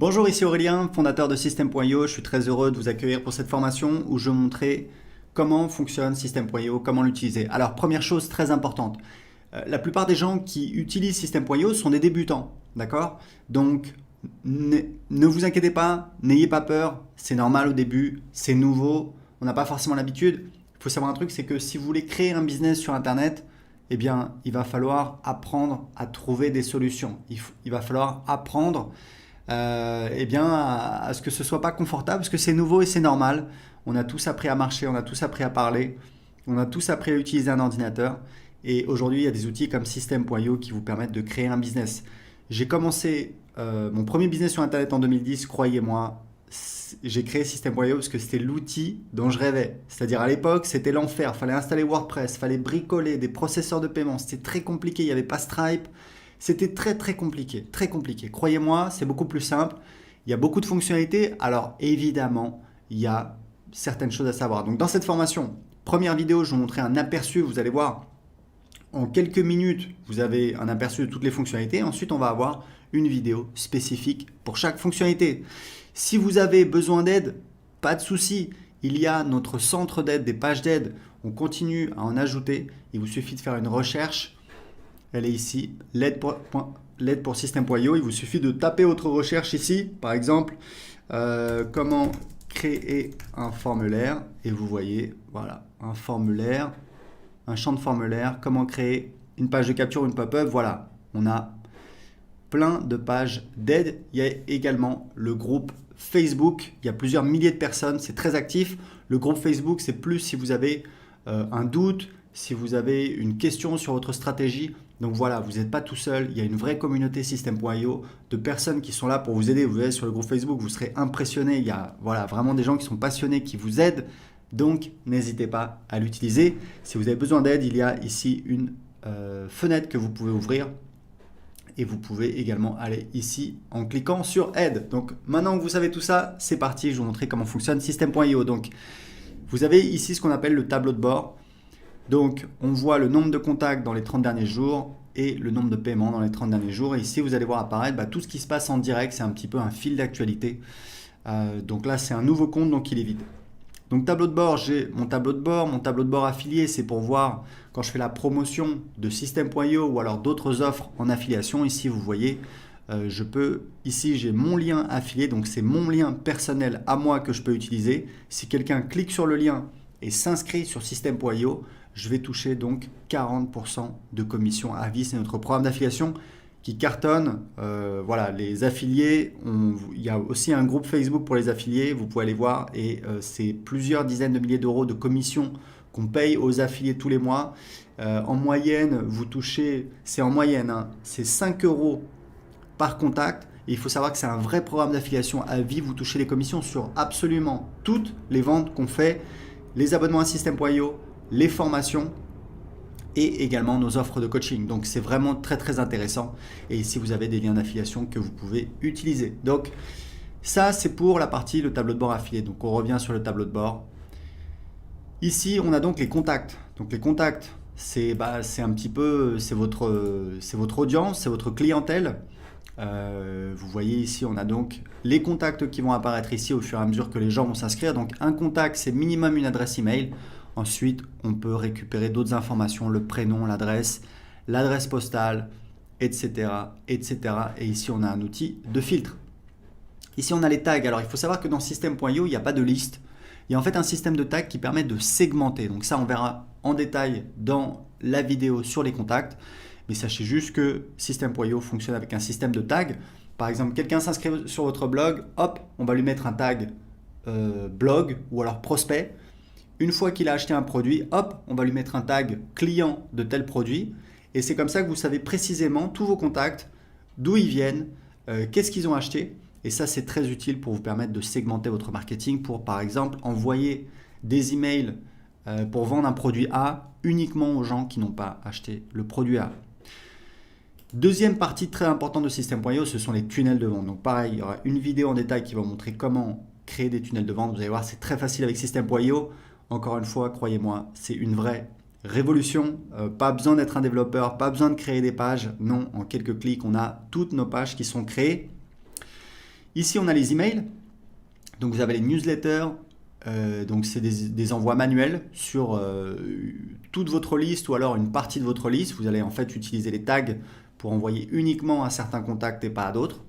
Bonjour, ici Aurélien, fondateur de System.io. Je suis très heureux de vous accueillir pour cette formation où je vais vous montrer comment fonctionne System.io, comment l'utiliser. Alors, première chose très importante, la plupart des gens qui utilisent System.io sont des débutants, d'accord? Donc, ne vous inquiétez pas, n'ayez pas peur, c'est normal au début, c'est nouveau, on n'a pas forcément l'habitude. Il faut savoir un truc, c'est que si vous voulez créer un business sur Internet, eh bien, il va falloir apprendre à trouver des solutions. Il va falloir apprendre eh bien, à ce que ce soit pas confortable, parce que c'est nouveau et c'est normal. On a tous appris à marcher, on a tous appris à parler, on a tous appris à utiliser un ordinateur. Et aujourd'hui, il y a des outils comme System.io qui vous permettent de créer un business. J'ai commencé mon premier business sur Internet en 2010, croyez-moi. J'ai créé System.io parce que c'était l'outil dont je rêvais. C'est-à-dire à l'époque, c'était l'enfer. Il fallait installer WordPress, il fallait bricoler des processeurs de paiement. C'était très compliqué, il n'y avait pas Stripe. C'était très compliqué, très compliqué. Croyez-moi, c'est beaucoup plus simple. Il y a beaucoup de fonctionnalités. Alors évidemment, il y a certaines choses à savoir. Donc dans cette formation, première vidéo, je vais vous montrer un aperçu. Vous allez voir, en quelques minutes, vous avez un aperçu de toutes les fonctionnalités. Ensuite, on va avoir une vidéo spécifique pour chaque fonctionnalité. Si vous avez besoin d'aide, pas de souci. Il y a notre centre d'aide, des pages d'aide. On continue à en ajouter. Il vous suffit de faire une recherche. Elle est ici, l'aide pour System.io. Il vous suffit de taper votre recherche ici, par exemple, comment créer un formulaire. Et vous voyez, voilà, un formulaire, un champ de formulaire, comment créer une page de capture, une pop-up. Voilà, on a plein de pages d'aide. Il y a également le groupe Facebook. Il y a plusieurs milliers de personnes, c'est très actif. Le groupe Facebook, c'est plus si vous avez un doute, si vous avez une question sur votre stratégie. Donc voilà, vous n'êtes pas tout seul, il y a une vraie communauté System.io de personnes qui sont là pour vous aider. Vous allez sur le groupe Facebook, vous serez impressionné. Il y a voilà, vraiment des gens qui sont passionnés, qui vous aident. Donc n'hésitez pas à l'utiliser. Si vous avez besoin d'aide, il y a ici une fenêtre que vous pouvez ouvrir. Et vous pouvez également aller ici en cliquant sur aide. Donc maintenant que vous savez tout ça, c'est parti, je vais vous montrer comment fonctionne System.io. Donc vous avez ici ce qu'on appelle le tableau de bord. Donc, on voit le nombre de contacts dans les 30 derniers jours et le nombre de paiements dans les 30 derniers jours. Et ici, vous allez voir apparaître tout ce qui se passe en direct. C'est un petit peu un fil d'actualité. Donc là, c'est un nouveau compte, donc il est vide. Donc, tableau de bord, j'ai mon tableau de bord. Mon tableau de bord affilié, c'est pour voir quand je fais la promotion de System.io ou alors d'autres offres en affiliation. Ici, vous voyez, ici, j'ai mon lien affilié. Donc, c'est mon lien personnel à moi que je peux utiliser. Si quelqu'un clique sur le lien et s'inscrit sur System.io, je vais toucher donc 40% de commission à vie. C'est notre programme d'affiliation qui cartonne. Voilà, les affiliés, il y a aussi un groupe Facebook pour les affiliés, vous pouvez aller voir, et c'est plusieurs dizaines de milliers d'euros de commissions qu'on paye aux affiliés tous les mois. En moyenne, vous touchez, c'est en moyenne, hein, c'est 5 euros par contact. Et il faut savoir que c'est un vrai programme d'affiliation à vie. Vous touchez les commissions sur absolument toutes les ventes qu'on fait, les abonnements à System.io, les formations et également nos offres de coaching. Donc c'est vraiment très intéressant. Et ici vous avez des liens d'affiliation que vous pouvez utiliser. Donc ça c'est pour la partie le tableau de bord affilié. Donc on revient sur le tableau de bord. Ici on a donc les contacts. Donc les contacts c'est un petit peu c'est votre audience, c'est votre clientèle. Vous voyez ici on a donc les contacts qui vont apparaître ici au fur et à mesure que les gens vont s'inscrire. Donc un contact c'est minimum une adresse email. Ensuite, on peut récupérer d'autres informations, le prénom, l'adresse postale, etc., etc. Et ici, on a un outil de filtre. Ici, on a les tags. Alors, il faut savoir que dans System.io, il n'y a pas de liste. Il y a en fait un système de tags qui permet de segmenter. Donc ça, on verra en détail dans la vidéo sur les contacts. Mais sachez juste que System.io fonctionne avec un système de tags. Par exemple, quelqu'un s'inscrit sur votre blog, hop, on va lui mettre un tag blog ou alors prospect. Une fois qu'il a acheté un produit, hop, on va lui mettre un tag client de tel produit. Et c'est comme ça que vous savez précisément tous vos contacts, d'où ils viennent, qu'est-ce qu'ils ont acheté. Et ça, c'est très utile pour vous permettre de segmenter votre marketing pour, par exemple, envoyer des emails pour vendre un produit A uniquement aux gens qui n'ont pas acheté le produit A. Deuxième partie très importante de System.io, ce sont les tunnels de vente. Donc pareil, il y aura une vidéo en détail qui va vous montrer comment créer des tunnels de vente. Vous allez voir, c'est très facile avec System.io. Encore une fois, croyez-moi, c'est une vraie révolution. Pas besoin d'être un développeur, pas besoin de créer des pages. Non, en quelques clics, on a toutes nos pages qui sont créées. Ici, on a les emails. Donc, vous avez les newsletters. Donc, c'est des envois manuels sur toute votre liste ou alors une partie de votre liste. Vous allez en fait utiliser les tags pour envoyer uniquement à certains contacts et pas à d'autres.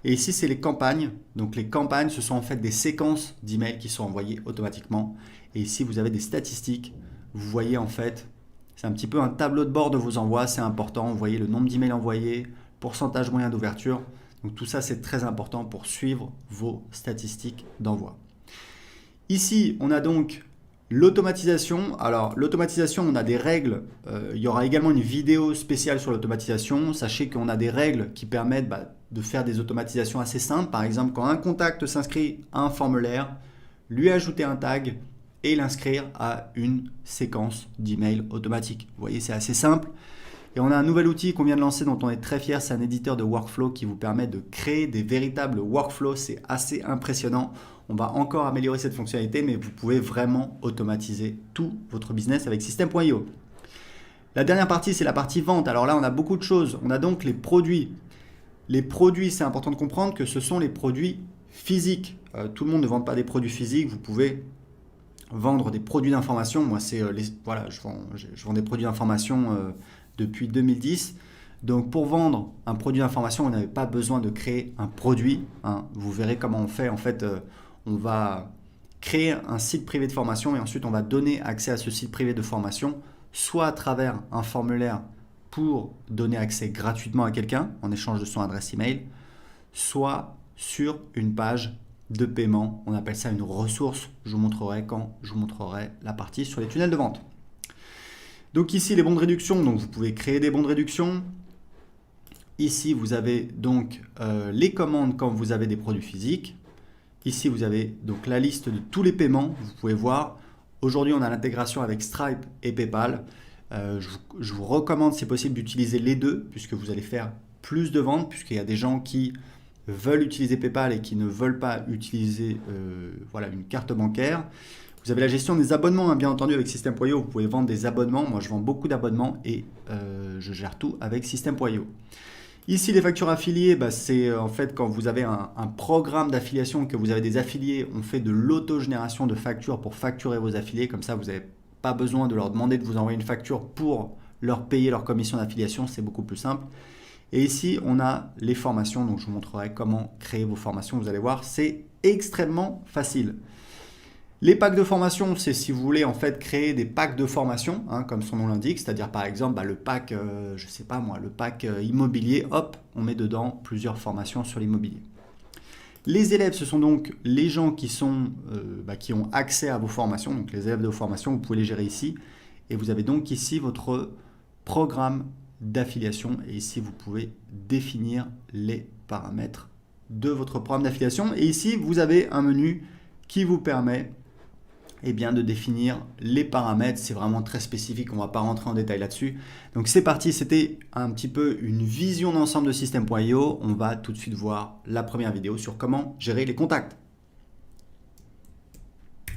Et ici, c'est les campagnes. Donc, les campagnes, ce sont en fait des séquences d'emails qui sont envoyées automatiquement. Et ici, vous avez des statistiques. Vous voyez en fait, c'est un petit peu un tableau de bord de vos envois. C'est important. Vous voyez le nombre d'emails envoyés, pourcentage moyen d'ouverture. Donc, tout ça, c'est très important pour suivre vos statistiques d'envoi. Ici, on a donc l'automatisation. Alors, l'automatisation, on a des règles. Il y aura également une vidéo spéciale sur l'automatisation. Sachez qu'on a des règles qui permettent de faire des automatisations assez simples. Par exemple, quand un contact s'inscrit à un formulaire, lui ajouter un tag et l'inscrire à une séquence d'emails automatique. Vous voyez, c'est assez simple. Et on a un nouvel outil qu'on vient de lancer dont on est très fier. C'est un éditeur de workflow qui vous permet de créer des véritables workflows. C'est assez impressionnant. On va encore améliorer cette fonctionnalité, mais vous pouvez vraiment automatiser tout votre business avec System.io. La dernière partie, c'est la partie vente. Alors là, on a beaucoup de choses. On a donc les produits. Les produits, c'est important de comprendre que ce sont les produits physiques. Tout le monde ne vend pas des produits physiques. Vous pouvez vendre des produits d'information. Moi, je vends des produits d'information depuis 2010. Donc, pour vendre un produit d'information, vous n'avez pas besoin de créer un produit. Vous verrez comment on fait. En fait, on va créer un site privé de formation et ensuite, on va donner accès à ce site privé de formation, soit à travers un formulaire pour donner accès gratuitement à quelqu'un en échange de son adresse email, soit sur une page de paiement. On appelle ça une ressource. Je vous montrerai quand je vous montrerai la partie sur les tunnels de vente. Donc ici, les bons de réduction. Donc vous pouvez créer des bons de réduction. Ici, vous avez donc les commandes quand vous avez des produits physiques. Ici, vous avez donc la liste de tous les paiements. Vous pouvez voir. Aujourd'hui, on a l'intégration avec Stripe et PayPal. Je vous recommande, si possible, d'utiliser les deux puisque vous allez faire plus de ventes, puisqu'il y a des gens qui veulent utiliser PayPal et qui ne veulent pas utiliser une carte bancaire. Vous avez la gestion des abonnements, bien entendu, avec System.io. Vous pouvez vendre des abonnements. Moi, je vends beaucoup d'abonnements et je gère tout avec System.io. Ici, les factures affiliées, c'est en fait quand vous avez un programme d'affiliation, que vous avez des affiliés, on fait de l'autogénération de factures pour facturer vos affiliés. Comme ça, vous n'avez pas besoin de leur demander de vous envoyer une facture pour leur payer leur commission d'affiliation. C'est beaucoup plus simple. Et ici, on a les formations. Donc, je vous montrerai comment créer vos formations. Vous allez voir, c'est extrêmement facile. Les packs de formation, c'est si vous voulez en fait créer des packs de formation, comme son nom l'indique, c'est-à-dire par exemple le pack, le pack immobilier, hop, on met dedans plusieurs formations sur l'immobilier. Les élèves, ce sont donc les gens qui ont accès à vos formations, donc les élèves de vos formations, vous pouvez les gérer ici. Et vous avez donc ici votre programme d'affiliation et ici vous pouvez définir les paramètres de votre programme d'affiliation. Et ici, vous avez un menu qui vous permet de définir les paramètres. C'est vraiment très spécifique, on ne va pas rentrer en détail là-dessus. Donc c'est parti, c'était un petit peu une vision d'ensemble de System.io. On va tout de suite voir la première vidéo sur comment gérer les contacts.